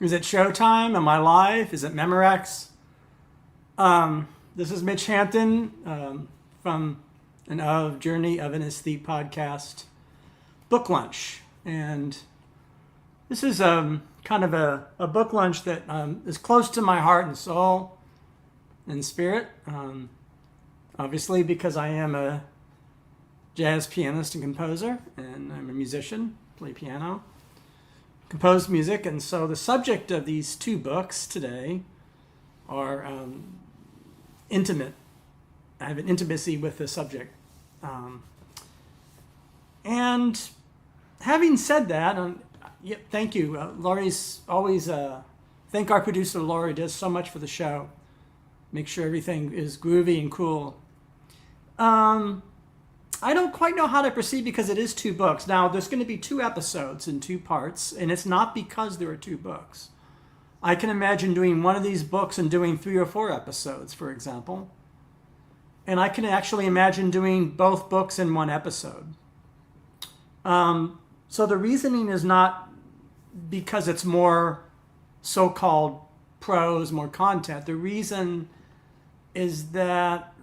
Is it Showtime? Am I live? Is it Memorex? This is MitchHampton from an Of Journey of an Aesthete podcast, BookLunch. And this is kind of a book lunch that is close to my heart and soul and spirit. Obviously, because I am a jazz pianist and composer, and I'm a musician, play piano, compose music. And so the subject of these two books today are intimate. I have an intimacy with the subject. And having said that, thank you. Laurie's always, thank our producer, Laurie, does so much for the show. Make sure everything is groovy and cool. I don't quite know how to proceed because it is two books. Now, there's going to be two episodes in two parts, and it's not because there are two books. I can imagine doing one of these books and doing 3 or 4 episodes, for example. And I can actually imagine doing both books in one episode. So the reasoning is not because it's more so-called prose, more content. The reason is that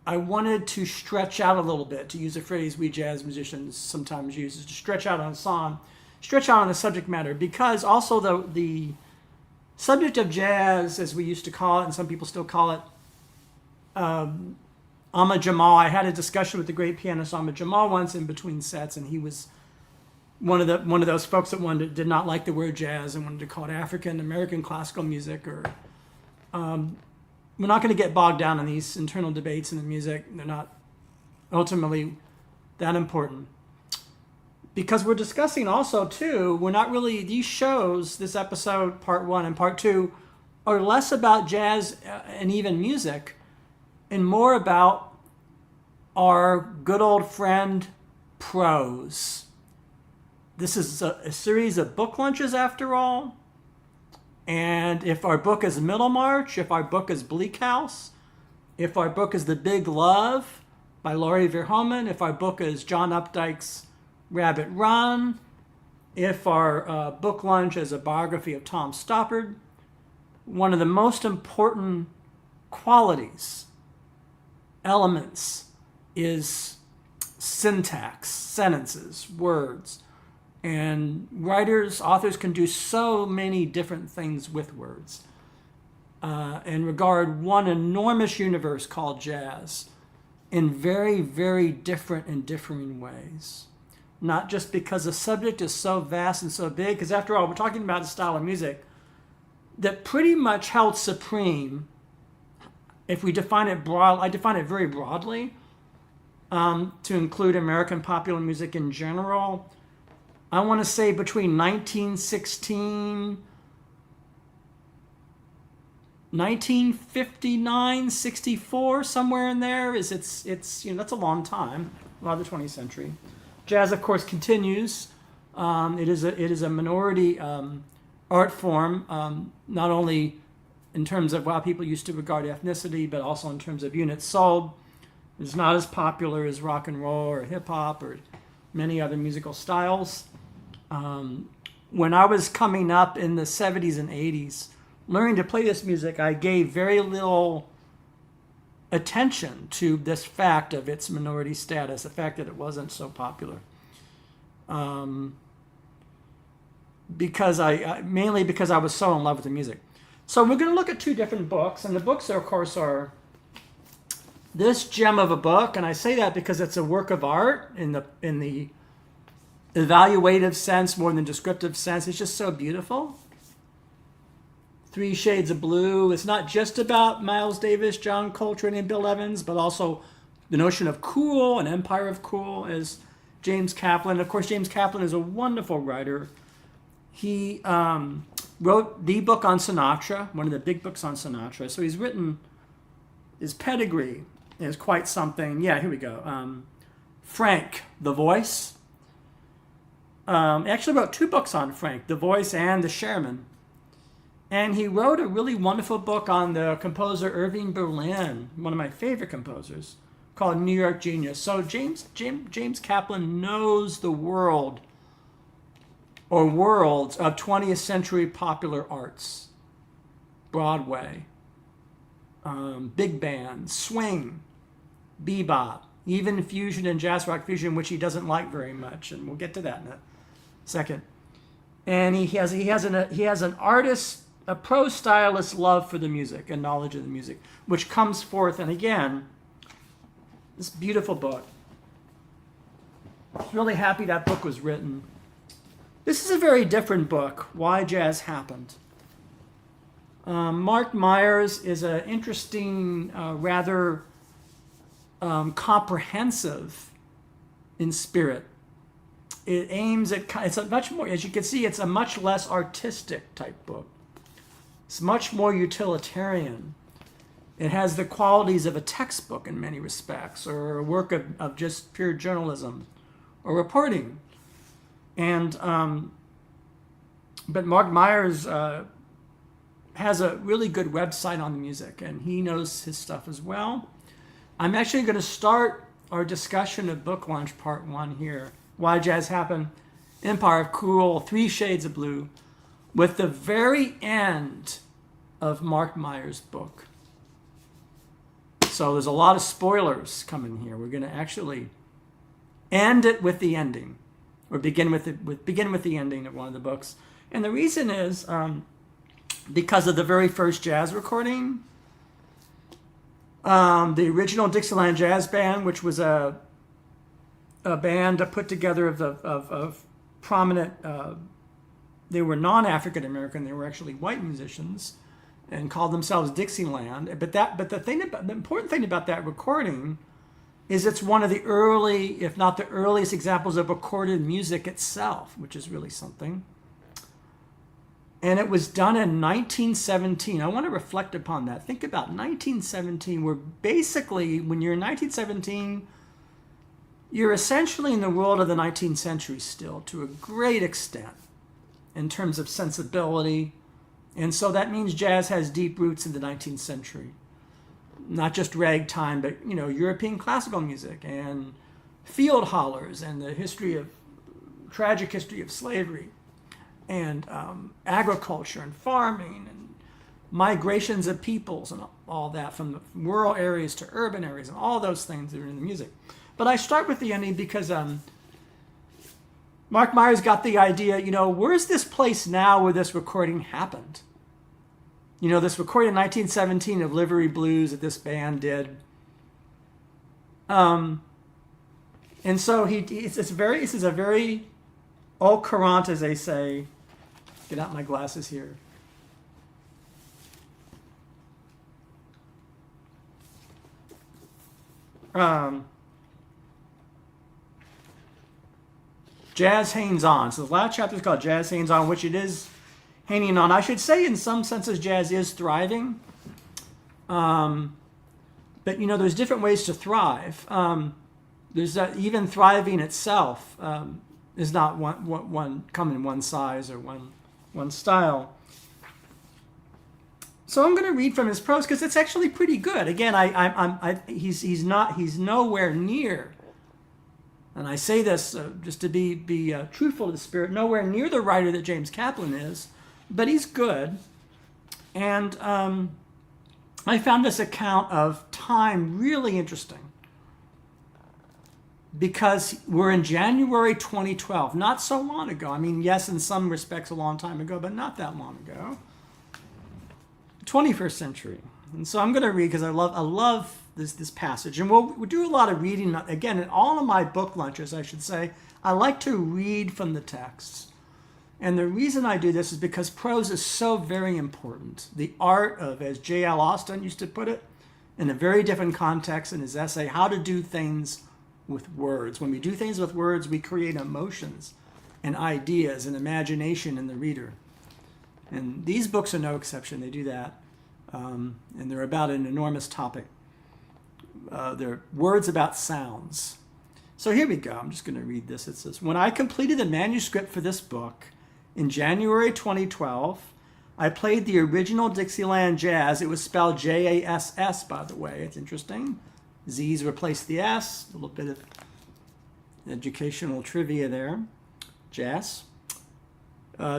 I wanted to stretch out a little bit, to use a phrase we jazz musicians sometimes use, is to stretch out on a song, stretch out on the subject matter, because also the subject of jazz, as we used to call it, and some people still call it, Ahmad Jamal. I had a discussion with the great pianist Ahmad Jamal once in between sets, and he was one of those folks that did not like the word jazz and wanted to call it African American classical music. Or we're not going to get bogged down in these internal debates in the music. They're not ultimately that important. Because we're discussing also, too, we're not really, these shows, this episode, part 1 and part 2, are less about jazz and even music and more about our good old friend, prose. This is a series of book lunches, after all. And if our book is Middlemarch, if our book is Bleak House, if our book is The Big Love by Laurie Verchomin, if our book is John Updike's Rabbit Run, if our book lunch is a biography of Tom Stoppard, one of the most important qualities, elements, is syntax, sentences, words. And authors can do so many different things with words and regard one enormous universe called jazz in very, very different and differing ways. Not just because the subject is so vast and so big, because after all, we're talking about a style of music that pretty much held supreme, if we define it broad, I define it very broadly, to include American popular music in general. I want to say between 1916, 1959, 64, somewhere in there. It's that's a long time, a lot of the 20th century. Jazz, of course, continues. It is a minority art form, not only in terms of how people used to regard ethnicity, but also in terms of units sold. It's not as popular as rock and roll or hip hop or many other musical styles. When I was coming up in the 70s and 80s, learning to play this music, I gave very little attention to this fact of its minority status, the fact that it wasn't so popular. Mainly because I was so in love with the music. So we're going to look at 2 different books, and the books, of course, are this gem of a book, and I say that because it's a work of art in the evaluative sense more than descriptive sense. It's just so beautiful. 3 Shades of Blue. It's not just about Miles Davis, John Coltrane, and Bill Evans, but also the notion of cool, an empire of cool, as James Kaplan. Of course, James Kaplan is a wonderful writer. He wrote the book on Sinatra, one of the big books on Sinatra. So he's written, his pedigree is quite something. Yeah, here we go. Frank, The Voice. Actually wrote 2 books on Frank, The Voice and The Chairman. And he wrote a really wonderful book on the composer Irving Berlin, one of my favorite composers, called New York Genius. So James Kaplan knows the world or worlds of 20th century popular arts. Broadway, big band, swing, bebop, even fusion and jazz rock fusion, which he doesn't like very much, and we'll get to that in a second. And he has an artist, a prose stylist's love for the music and knowledge of the music, which comes forth. And again, this beautiful book. I was really happy that book was written. This is a very different book, Why Jazz Happened. Marc Meyers is an interesting, rather comprehensive in spirit. It aims at, it's a much more, as you can see, it's a much less artistic type book. It's much more utilitarian. It has the qualities of a textbook in many respects, or a work of just pure journalism or reporting. And, but Marc Meyers has a really good website on the music, and he knows his stuff as well. I'm actually going to start our discussion of BookLunch Part 1 here. Why Jazz Happened, Empire of Cool, Three Shades of Blue, with the very end of Marc Meyers' book. So there's a lot of spoilers coming here. We're going to actually end it with the ending, or begin with the ending of one of the books. And the reason is because of the very first jazz recording. The original Dixieland Jazz Band, which was a band put together of prominent, they were non-African American, they were actually white musicians, and called themselves Dixieland. But the important thing about that recording is it's one of the early, if not the earliest examples of recorded music itself, which is really something. And it was done in 1917. I want to reflect upon that. Think about 1917, where basically, when you're in 1917, you're essentially in the world of the 19th century still, to a great extent, in terms of sensibility. And so that means jazz has deep roots in the 19th century. Not just ragtime, but, you know, European classical music and field hollers and the tragic history of slavery, and agriculture and farming and migrations of peoples and all that, from the rural areas to urban areas, and all those things that are in the music. But I start with the ending because Marc Meyers got the idea, you know, where's this place now where this recording happened? You know, this recording in 1917 of Livery Blues that this band did. And so this is a very au courant, as they say. Get out my glasses here. Jazz Hangs On. So the last chapter is called Jazz Hangs On, which it is hanging on. I should say in some senses jazz is thriving. But, you know, there's different ways to thrive. There's even thriving itself is not one come in one size or one style. So I'm going to read from his prose because it's actually pretty good. Again, he's nowhere near, and I say this just to be truthful to the spirit, nowhere near the writer that James Kaplan is, but he's good. And I found this account of time really interesting, because we're in January 2012, not so long ago. I mean, yes, in some respects a long time ago, but not that long ago. 21st century. And so I'm going to read because I love this passage. And we'll do a lot of reading. Again, in all of my book lunches, I should say, I like to read from the texts. And the reason I do this is because prose is so very important. The art of, as J.L. Austin used to put it, in a very different context in his essay, How to Do Things with Words. When we do things with words, we create emotions and ideas and imagination in the reader. And these books are no exception. They do that. And they're about an enormous topic. They're words about sounds. So here we go. I'm just going to read this. It says, when I completed the manuscript for this book in January 2012, I played the original Dixieland jazz. It was spelled J-A-S-S, by the way. It's interesting. Z's replaced the S. A little bit of educational trivia there. Jazz.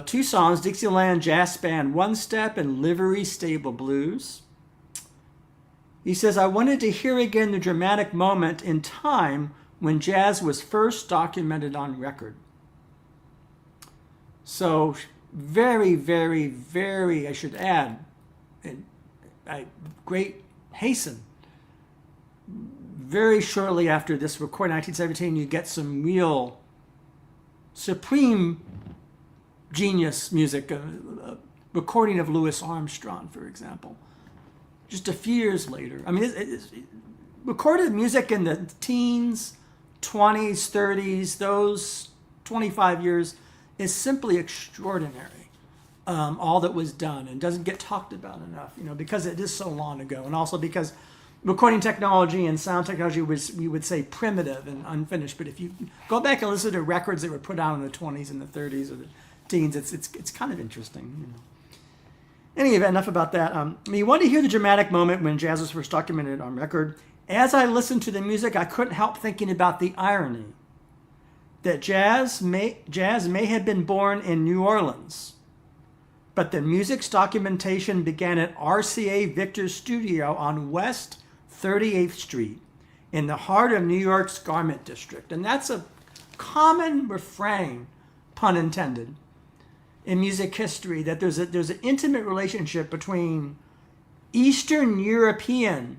Two songs, Dixieland Jazz Band One Step and Livery Stable Blues. He says, I wanted to hear again the dramatic moment in time when jazz was first documented on record. So very, very, very, I should add, great hasten. Very shortly after this recording, 1917, you get some real supreme genius music, a recording of Louis Armstrong, for example. Just a few years later. I mean, it's recorded music in the teens, 20s, 30s, those 25 years is simply extraordinary. All that was done and doesn't get talked about enough, because it is so long ago, and also because recording technology and sound technology was, we would say, primitive and unfinished. But if you go back and listen to records that were put out in the 20s and the 30s or the teens, it's kind of interesting. Any event, enough about that. You want to hear the dramatic moment when jazz was first documented on record. As I listened to the music, I couldn't help thinking about the irony that jazz may have been born in New Orleans, but the music's documentation began at RCA Victor's studio on West 38th Street in the heart of New York's Garment District. And that's a common refrain, pun intended, in music history, that there's an intimate relationship between Eastern European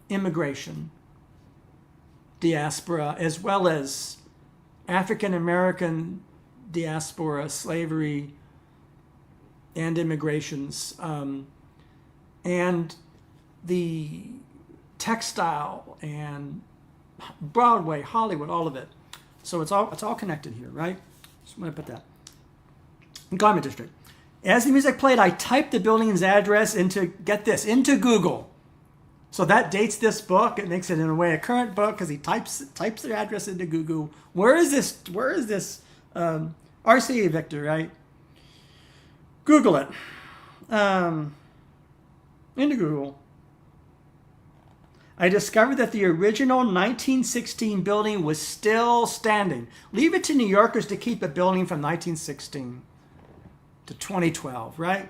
immigration, diaspora, as well as African American diaspora, slavery, and immigrations, and the textile and Broadway, Hollywood, all of it. So it's all connected here, right? Just want to put that. Garment District. As the music played, I typed the building's address into Google. So that dates this book. It makes it, in a way, a current book because he types their address into Google. Where is this RCA Victor, right? Google it. Into Google. I discovered that the original 1916 building was still standing. Leave it to New Yorkers to keep a building from 1916 to 2012, right?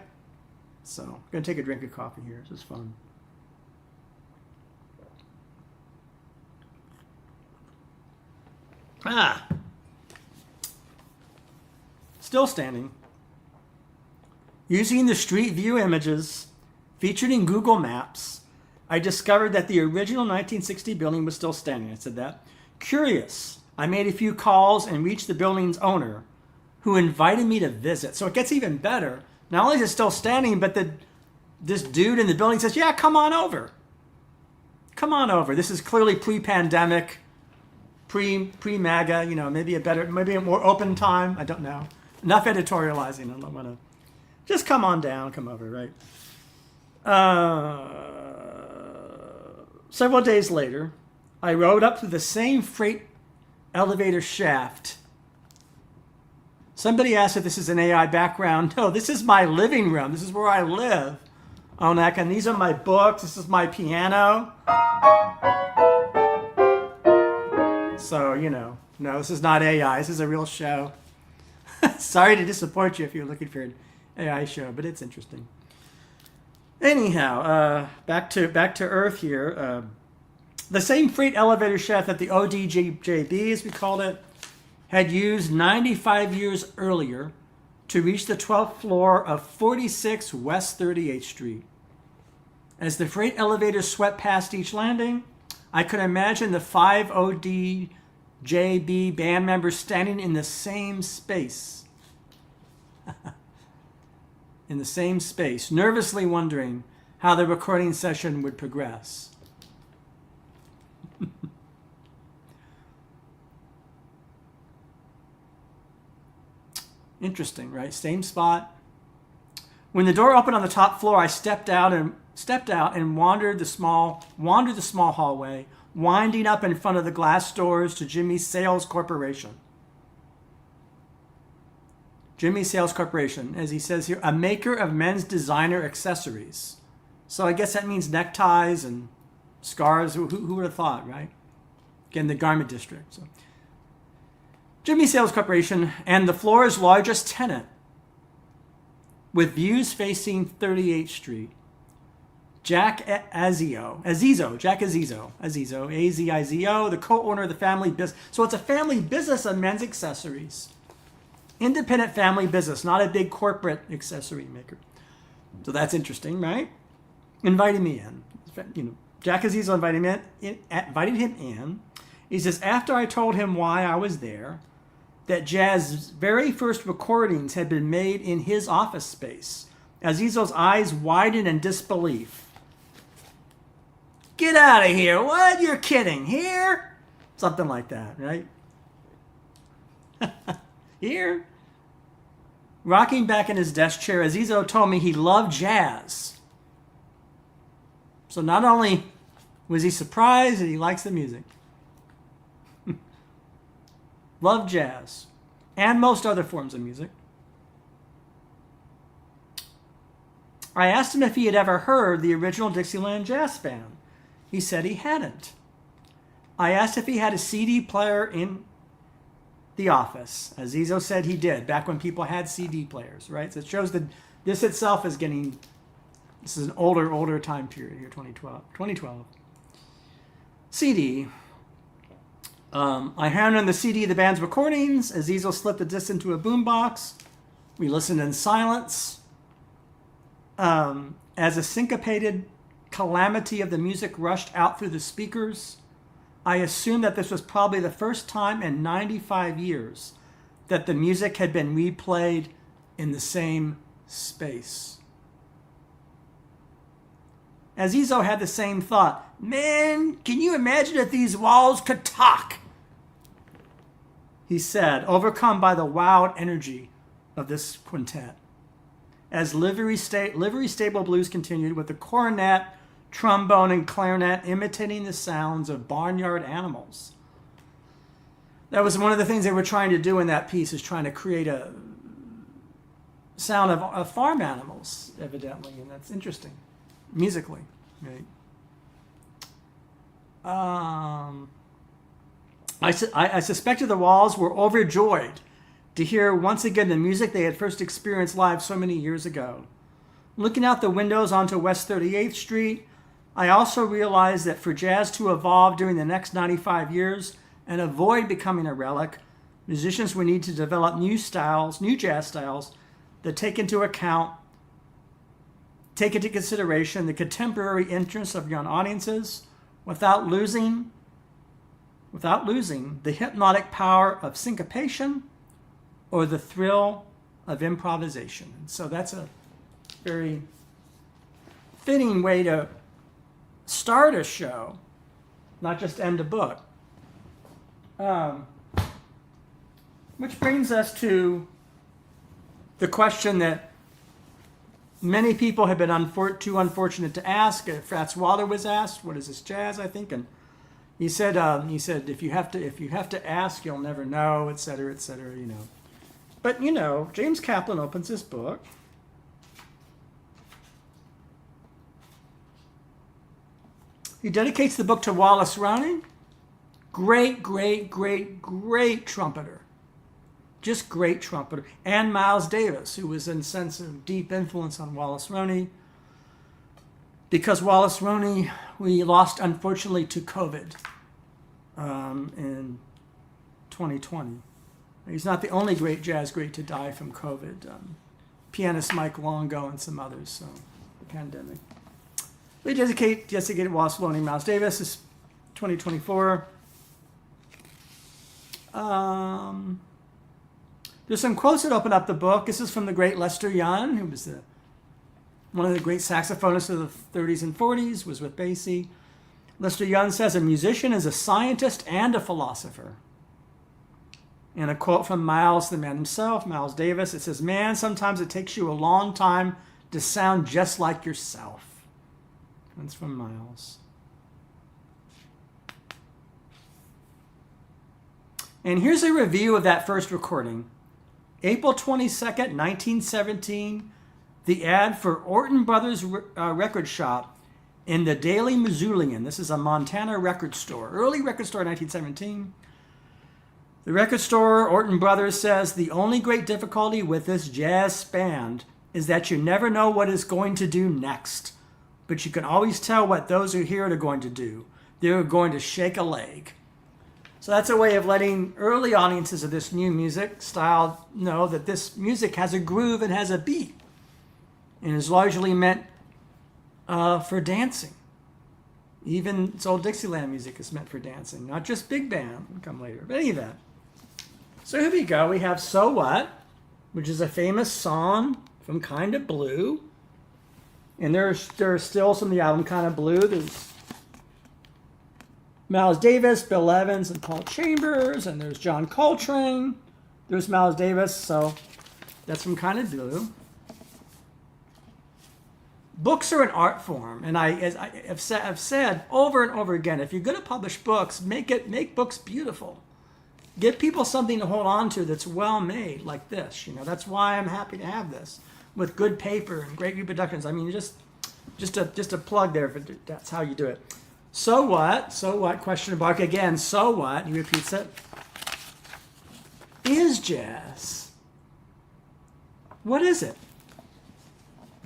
So I'm going to take a drink of coffee here. This is fun. Still standing. Using the Street View images featured in Google Maps, I discovered that the original 1960 building was still standing. I said that. Curious, I made a few calls and reached the building's owner, who invited me to visit. So it gets even better. Not only is it still standing, but this dude in the building says, yeah, come on over. Come on over. This is clearly pre-pandemic, pre-MAGA, maybe a more open time. I don't know. Enough editorializing. I don't want to. Just come on down, come over, right? Several days later, I rode up to the same freight elevator shaft. Somebody asked if this is an AI background. No, this is my living room. This is where I live. And these are my books. This is my piano. So, no, this is not AI. This is a real show. Sorry to disappoint you if you're looking for an AI show, but it's interesting. Anyhow, back to Earth here. The same freight elevator shaft that the ODJB, as we called it, had used 95 years earlier to reach the 12th floor of 46 West 38th Street. As the freight elevator swept past each landing, I could imagine the 5 ODJB band members standing in the same space. In the same space, nervously wondering how the recording session would progress. Interesting, right? Same spot. When the door opened on the top floor, I stepped out and wandered the small hallway, winding up in front of the glass doors to Jimmy's Sales Corporation. Jimmy Sales Corporation, as he says here, a maker of men's designer accessories. So I guess that means neckties and scarves. Who would have thought, right? Again, the Garment District. So Jimmy Sales Corporation, and the floor's largest tenant, with views facing 38th Street. Jack Azizo, A-Z-I-Z-O, the co-owner of the family business. So it's a family business of men's accessories. Independent family business, not a big corporate accessory maker. So that's interesting, right? Invited me in. Jack Azizo invited him in. He says, after I told him why I was there, that Jazz's very first recordings had been made in his office space. Azizo's eyes widened in disbelief. Get out of here. What? You're kidding. Here? Something like that, right? Here? Rocking back in his desk chair, Azizo told me he loved jazz. So not only was he surprised that he likes the music, loved jazz and most other forms of music. I asked him if he had ever heard the original Dixieland Jazz Band. He said he hadn't. I asked if he had a CD player in the office. Azizo said he did, back when people had CD players, right? So it shows that this itself is getting, this is an older time period here, 2012. CD. I handed him the CD of the band's recordings. Azizo slipped the disc into a boombox. We listened in silence. As a syncopated calamity of the music rushed out through the speakers, I assumed that this was probably the first time in 95 years that the music had been replayed in the same space. Azizo had the same thought. Man, can you imagine if these walls could talk? He said, overcome by the wild energy of this quintet. As Livery Stable Blues continued with the cornet, trombone, and clarinet imitating the sounds of barnyard animals. That was one of the things they were trying to do in that piece, is trying to create a sound of farm animals, evidently, and that's interesting, musically. Right? I suspected the walls were overjoyed to hear once again the music they had first experienced live so many years ago. Looking out the windows onto West 38th Street, I also realized that for jazz to evolve during the next 95 years and avoid becoming a relic, musicians would need to develop new jazz styles that take into consideration the contemporary interests of young audiences without losing the hypnotic power of syncopation or the thrill of improvisation. And so that's a very fitting way to start a show, not just end a book. Which brings us to the question that many people have been too unfortunate to ask. Fats Waller was asked, "What is this jazz?" I think, and he said, if you have to ask, you'll never know, et cetera, you know. But James Kaplan opens his book. He dedicates the book to Wallace Roney, great trumpeter. Just great trumpeter. And Miles Davis, who was in sense of deep influence on Wallace Roney. Because Wallace Roney, we lost, unfortunately, to COVID in 2020. He's not the only great jazz great to die from COVID. Pianist Mike Longo and some others, so the pandemic. We dedicated Wallace Roney, Miles Davis. This is 2024. There's some quotes that open up the book. This is from the great Lester Young, who was one of the great saxophonists of the 30s and 40s, was with Basie. Lester Young says, a musician is a scientist and a philosopher. And a quote from Miles, the man himself, Miles Davis, it says, man, sometimes it takes you a long time to sound just like yourself. That's from Miles. And here's a review of that first recording. April 22nd, 1917, the ad for Orton Brothers Record Shop in the Daily Missoulian. This is a Montana record store, early record store in 1917. The record store, Orton Brothers, says, the only great difficulty with this jazz band is that you never know what it's going to do next, but you can always tell what those who hear it are going to do. They're going to shake a leg. So that's a way of letting early audiences of this new music style know that this music has a groove and has a beat, and is largely meant for dancing. Even old Dixieland music is meant for dancing, not just big band. We'll come later, but any of that. So here we go. We have So What, which is a famous song from Kind of Blue. And there are still some of the album Kind of Blue. There's Miles Davis, Bill Evans, and Paul Chambers. And there's John Coltrane. There's Miles Davis. So that's from Kind of Blue. Books are an art form, and as I've said over and over again, if you're going to publish books, make books beautiful. Give people something to hold on to that's well made, like this. That's why I'm happy to have this with good paper and great reproductions. I mean, just a plug there. But that's how you do it. So what? So what? Question mark again. So what? He repeats it. Is jazz? What is it?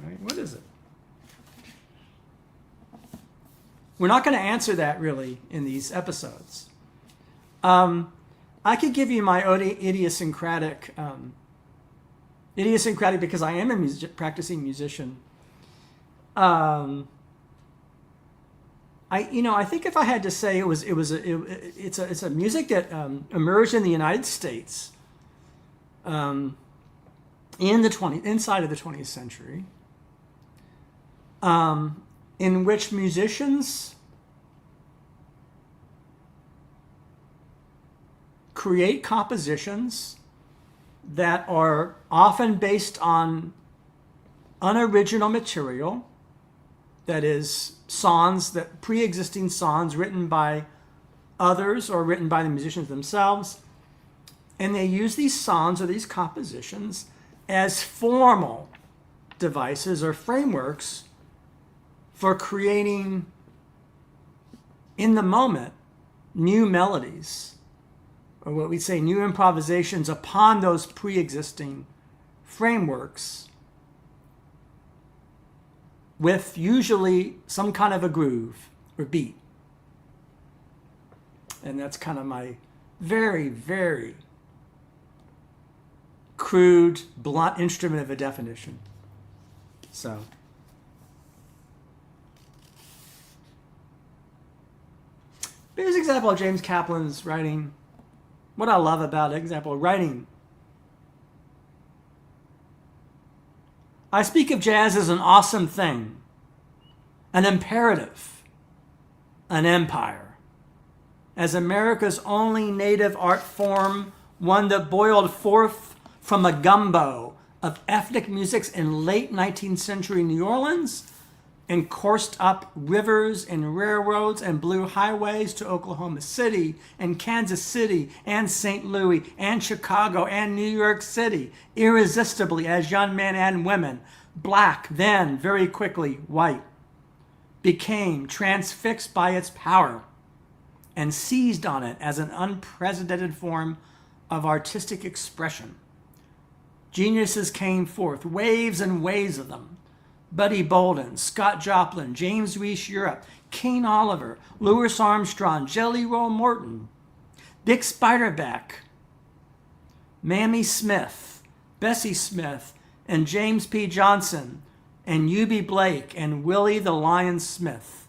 All right, what is it? We're not going to answer that really in these episodes. I could give you my idiosyncratic because I am a practicing musician. I think if I had to say it's a music that emerged in the United States inside of the 20th century. In which musicians create compositions that are often based on unoriginal material, that is, pre-existing songs written by others or written by the musicians themselves, and they use these songs or these compositions as formal devices or frameworks for creating, in the moment, new melodies, or what we say, new improvisations upon those pre-existing frameworks, with usually some kind of a groove or beat. And that's kind of my very, very crude, blunt instrument of a definition. So... here's an example of James Kaplan's writing. What I love about it, example, writing. I speak of jazz as an awesome thing, an imperative, an empire. As America's only native art form, one that boiled forth from a gumbo of ethnic musics in late 19th century New Orleans, and coursed up rivers and railroads and blew highways to Oklahoma City and Kansas City and St. Louis and Chicago and New York City, irresistibly as young men and women, black, then very quickly white, became transfixed by its power and seized on it as an unprecedented form of artistic expression. Geniuses came forth, waves and waves of them. Buddy Bolden, Scott Joplin, James Reese Europe, Kane Oliver, Louis Armstrong, Jelly Roll Morton, Dick Spiderback, Mamie Smith, Bessie Smith, and James P. Johnson, and Eubie Blake, and Willie the Lion Smith.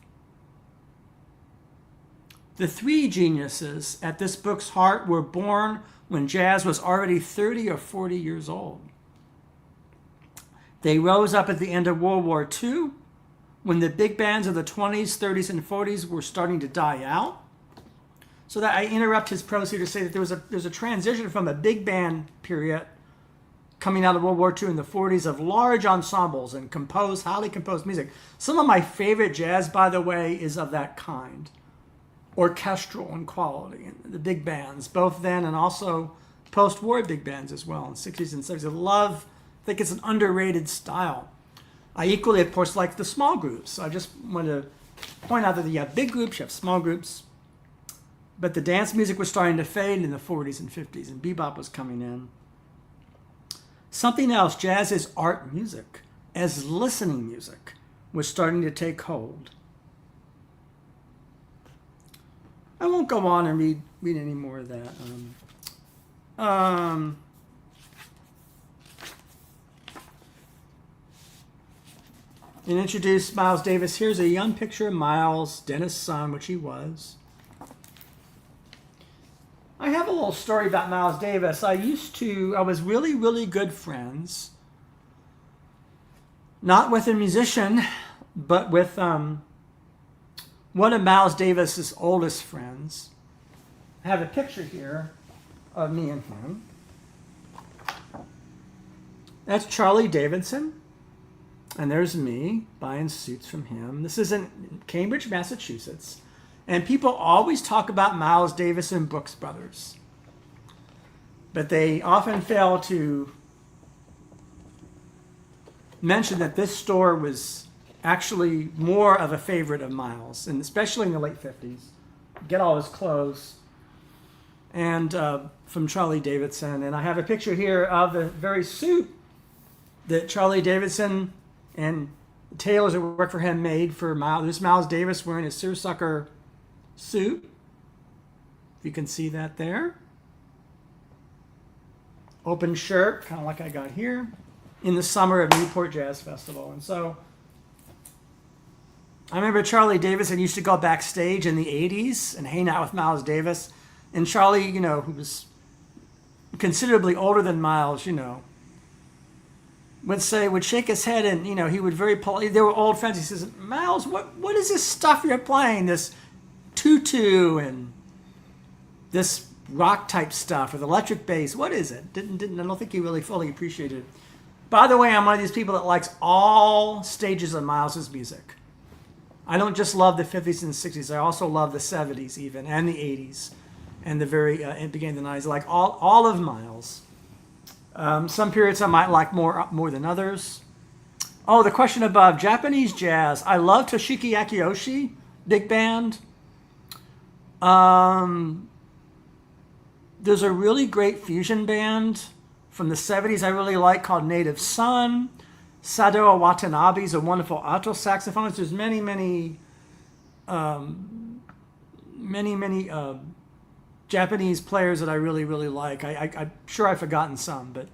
The three geniuses at this book's heart were born when jazz was already 30 or 40 years old. They rose up at the end of World War II, when the big bands of the 20s, 30s, and 40s were starting to die out. So that I interrupt his prose here to say that there's a transition from a big band period coming out of World War II in the 40s of large ensembles and highly composed music. Some of my favorite jazz, by the way, is of that kind. Orchestral in quality, and the big bands, both then and also post-war big bands as well in 60s and 70s. I think it's an underrated style. I equally, of course, like the small groups. So I just want to point out that you have big groups, you have small groups, but the dance music was starting to fade in the 40s and 50s, and bebop was coming in. Something else, jazz as art music, as listening music, was starting to take hold. I won't go on and read any more of that. And introduce Miles Davis. Here's a young picture of Miles, Dennis' son, which he was. I have a little story about Miles Davis. I was really, really good friends, not with a musician, but with one of Miles Davis's oldest friends. I have a picture here of me and him. That's Charlie Davidson. And there's me buying suits from him. This is in Cambridge, Massachusetts. And people always talk about Miles Davis and Brooks Brothers. But they often fail to mention that this store was actually more of a favorite of Miles, and especially in the late 50s. Get all his clothes. And from Charlie Davidson. And I have a picture here of the very suit that Charlie Davidson and the tailors that work for him made for Miles. There's Miles Davis wearing a seersucker suit. If you can see that there. Open shirt, kind of like I got here, in the summer of Newport Jazz Festival. And so I remember Charlie Davidson used to go backstage in the 80s and hang out with Miles Davis. And Charlie, who was considerably older than Miles, would shake his head, and he would very politely. They were old friends. He says, "Miles, what is this stuff you're playing? This tutu and this rock type stuff with electric bass. What is it?" I don't think he really fully appreciated it. By the way, I'm one of these people that likes all stages of Miles's music. I don't just love the 50s and 60s. I also love the 70s even, and the 80s, and the beginning of the 90s. I like all of Miles. Some periods I might like more than others. Oh, the question above, Japanese jazz. I love Toshiki Akiyoshi, big band. There's a really great fusion band from the 70s I really like called Native Son. Sadao Watanabe is a wonderful alto saxophonist. There's many Japanese players that I really, really like. I'm sure I've forgotten some, but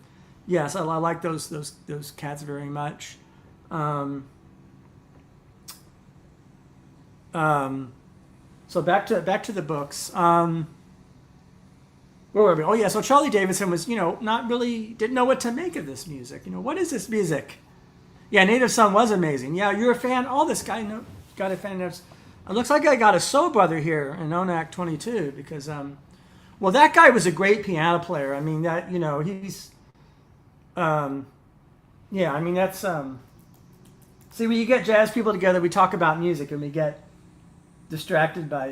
yes, I like those cats very much. So back to the books. Where were we? Oh yeah, so Charlie Davidson was, didn't know what to make of this music. What is this music? Yeah, Native Son was amazing. Yeah, you're a fan. Oh, this guy got a fan. It looks like I got a soul brother here in ONAC 22 because, well, that guy was a great piano player. I mean, that, he's, yeah, I mean, that's, see, when you get jazz people together, we talk about music and we get distracted by,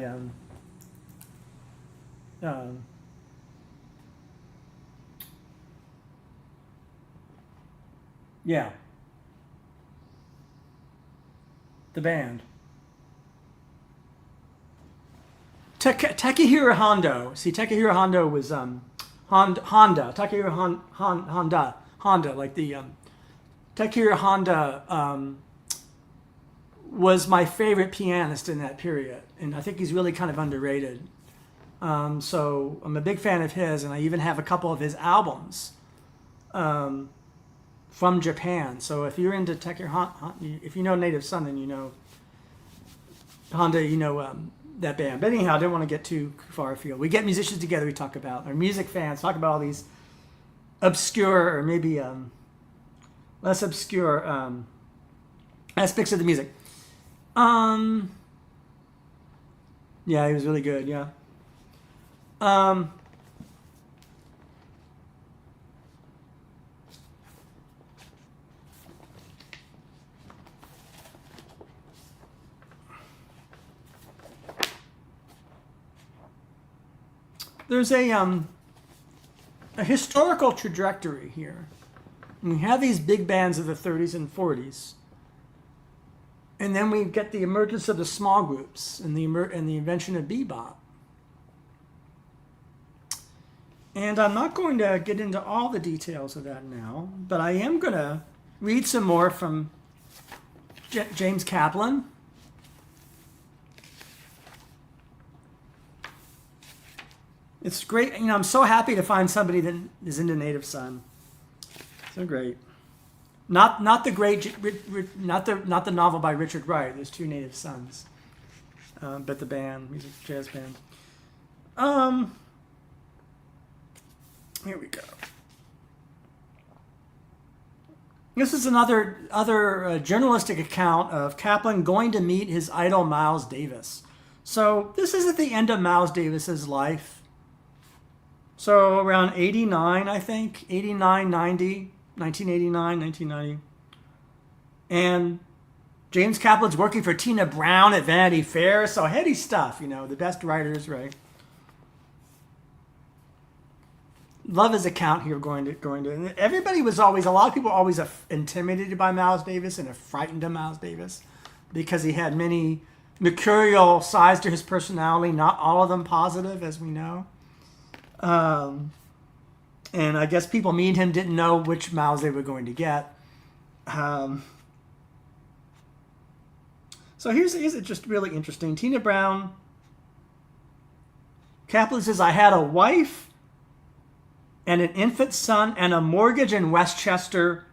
yeah, the band. Takehiro Hondo. See, Takehiro Hondo was Honda. Takehiro Honda, like the Takehiro Honda was my favorite pianist in that period, and I think he's really kind of underrated. So I'm a big fan of his, and I even have a couple of his albums from Japan. So if you're into Takehiro Honda, if you know Native Son, then you know Honda, that band. But anyhow, I didn't want to get too far afield. We get musicians together, we talk about, or music fans, talk about all these obscure or maybe less obscure aspects of the music. Yeah, he was really good, yeah. There's a historical trajectory here. We have these big bands of the 30s and 40s, and then we get the emergence of the small groups and the invention of bebop. And I'm not going to get into all the details of that now, but I am going to read some more from James Kaplan. It's great. You know, I'm so happy to find somebody that is into Native Son. So great. Not the great, not the novel by Richard Wright. There's two Native Sons, but the band, music jazz band. Here we go. This is other journalistic account of Kaplan going to meet his idol Miles Davis. So this is at the end of Miles Davis's life. So around 89, I think, 89, 90, 1989, 1990. And James Kaplan's working for Tina Brown at Vanity Fair. So heady stuff, you know, the best writers, right? Love his account here going to. Everybody was always, a lot of people were always intimidated by Miles Davis and frightened of Miles Davis because he had many mercurial sides to his personality, not all of them positive, as we know. And I guess people meeting him didn't know which Miles they were going to get. So here's it just really interesting. Tina Brown, Kaplan says, I had a wife and an infant son and a mortgage in Westchester,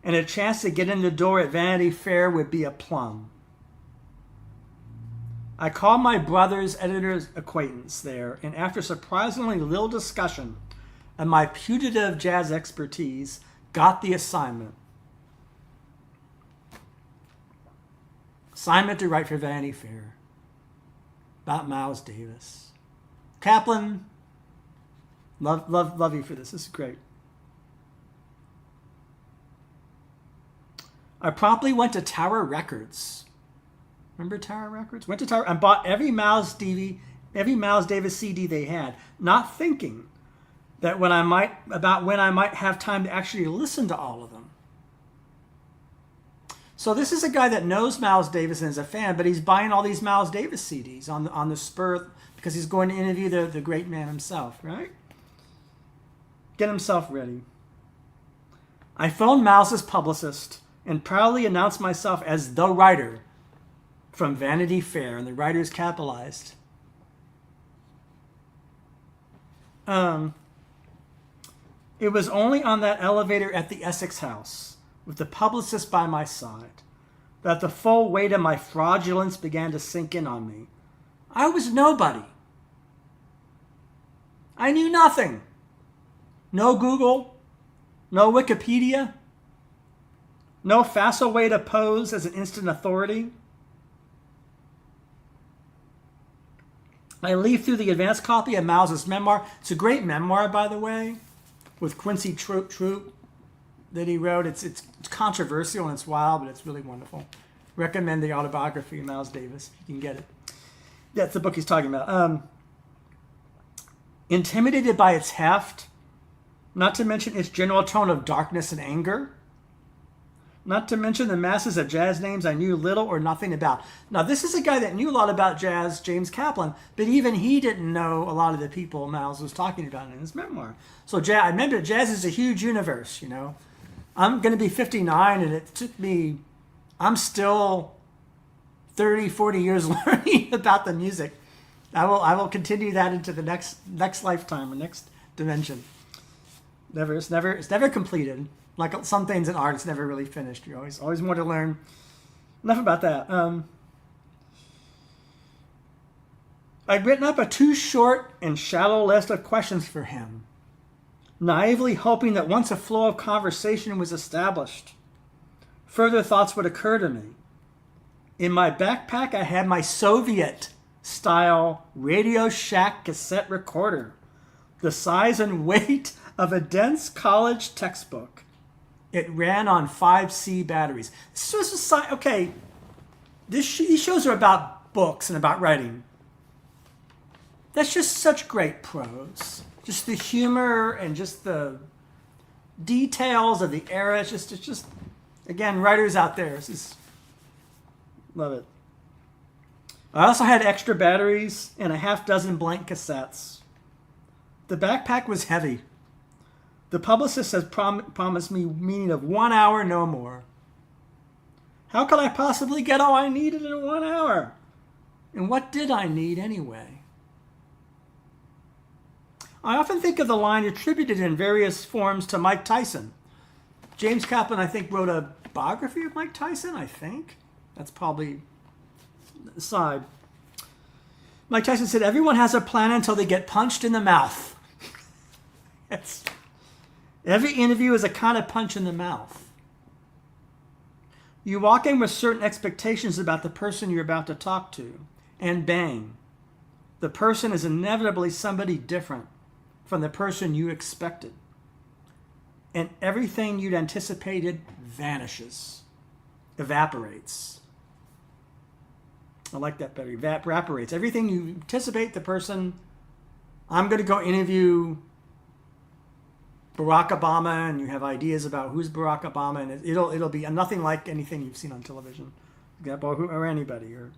and a chance to get in the door at Vanity Fair would be a plum. I called my brother's editor's acquaintance there, and after surprisingly little discussion and my putative jazz expertise, got the assignment. Assignment to write for Vanity Fair about Miles Davis. Kaplan, love you for this. This is great. I promptly went to Tower Records. Remember Tower Records? Went to Tower and bought every Miles Davis CD they had, not thinking that when I might have time to actually listen to all of them. So this is a guy that knows Miles Davis and is a fan, but he's buying all these Miles Davis CDs on the spur because he's going to interview the great man himself, right? Get himself ready. I phoned Miles's publicist and proudly announced myself as the writer from Vanity Fair, and the writer is capitalized. It was only on that elevator at the Essex House, with the publicist by my side, that the full weight of my fraudulence began to sink in on me. I was nobody. I knew nothing. No Google, no Wikipedia, no facile way to pose as an instant authority. I leafed through the advanced copy of Miles's memoir. It's a great memoir, by the way, with Quincy Troop that he wrote. It's controversial and it's wild, but it's really wonderful. Recommend the autobiography of Miles Davis if you can get it. That's the book he's talking about. Intimidated by its heft, not to mention its general tone of darkness and anger, not to mention the masses of jazz names I knew little or nothing about. Now, this is a guy that knew a lot about jazz, James Kaplan, but even he didn't know a lot of the people Miles was talking about in his memoir. So I remember jazz is a huge universe, you know. I'm going to be 59, and it took me, I'm still 30, 40 years learning about the music. I will continue that into the next lifetime or next dimension. It's never completed. Like some things in art, it's never really finished. You always more to learn. Enough about that. I'd written up a too short and shallow list of questions for him, naively hoping that once a flow of conversation was established, further thoughts would occur to me. In my backpack, I had my Soviet-style Radio Shack cassette recorder, the size and weight of a dense college textbook. It ran on 5C batteries. These shows are about books and about writing. That's just such great prose. Just the humor and just the details of the era. It's just again, writers out there. Love it. I also had extra batteries and a half dozen blank cassettes. The backpack was heavy. The publicist has promised me meaning of 1 hour, no more. How could I possibly get all I needed in 1 hour? And what did I need anyway? I often think of the line attributed in various forms to Mike Tyson. James Kaplan, I think, wrote a biography of Mike Tyson, I think. That's probably the side. Mike Tyson said, everyone has a plan until they get punched in the mouth. Every interview is a kind of punch in the mouth. You walk in with certain expectations about the person you're about to talk to, and bang, the person is inevitably somebody different from the person you expected. And everything you'd anticipated vanishes, evaporates. I like that better, evaporates. Everything you anticipate the person, I'm going to go interview Barack Obama, and you have ideas about who's Barack Obama, and it'll be nothing like anything you've seen on television, or anybody, or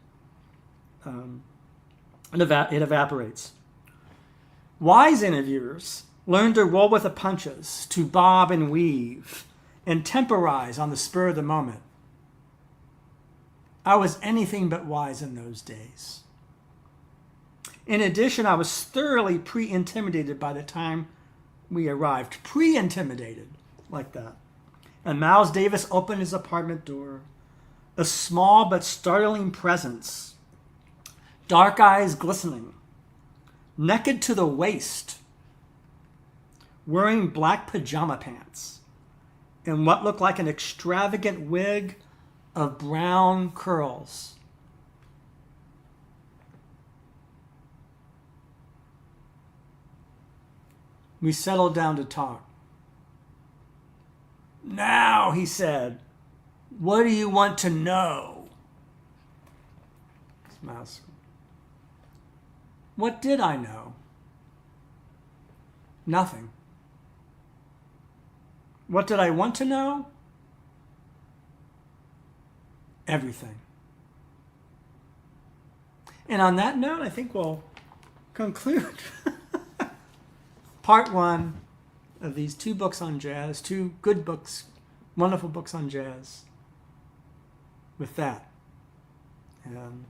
it evaporates. Wise interviewers learn to roll with the punches, to bob and weave, and temporize on the spur of the moment. I was anything but wise in those days. In addition, I was thoroughly pre-intimidated by the time we arrived. Pre-intimidated, like that. And Miles Davis opened his apartment door. A small but startling presence. Dark eyes glistening. Naked to the waist. Wearing black pajama pants. And what looked like an extravagant wig of brown curls. We settled down to talk. Now, he said, what do you want to know? Smiles. What did I know? Nothing. What did I want to know? Everything. And on that note, I think we'll conclude part one of these 2 books on jazz, 2 good books, wonderful books on jazz, with that. And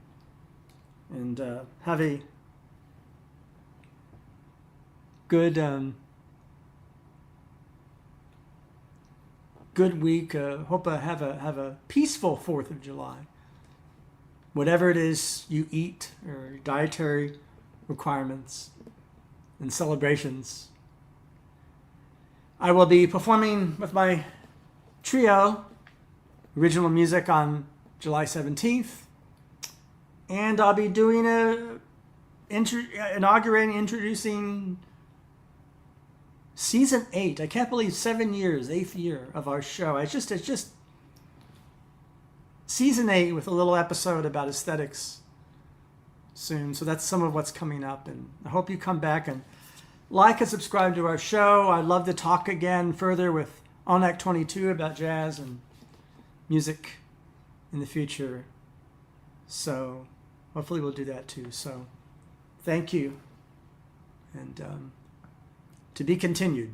have a good good week. Hope I have a peaceful 4th of July. Whatever it is you eat, or dietary requirements and celebrations. I will be performing with my trio, original music, on July 17th. And I'll be doing introducing season 8. I can't believe 7 years, 8th year of our show. It's just season 8 with a little episode about aesthetics soon. So that's some of what's coming up. And I hope you come back and like and subscribe to our show. I'd love to talk again further with On Act 22 about jazz and music in the future. So hopefully we'll do that too. So thank you. And to be continued.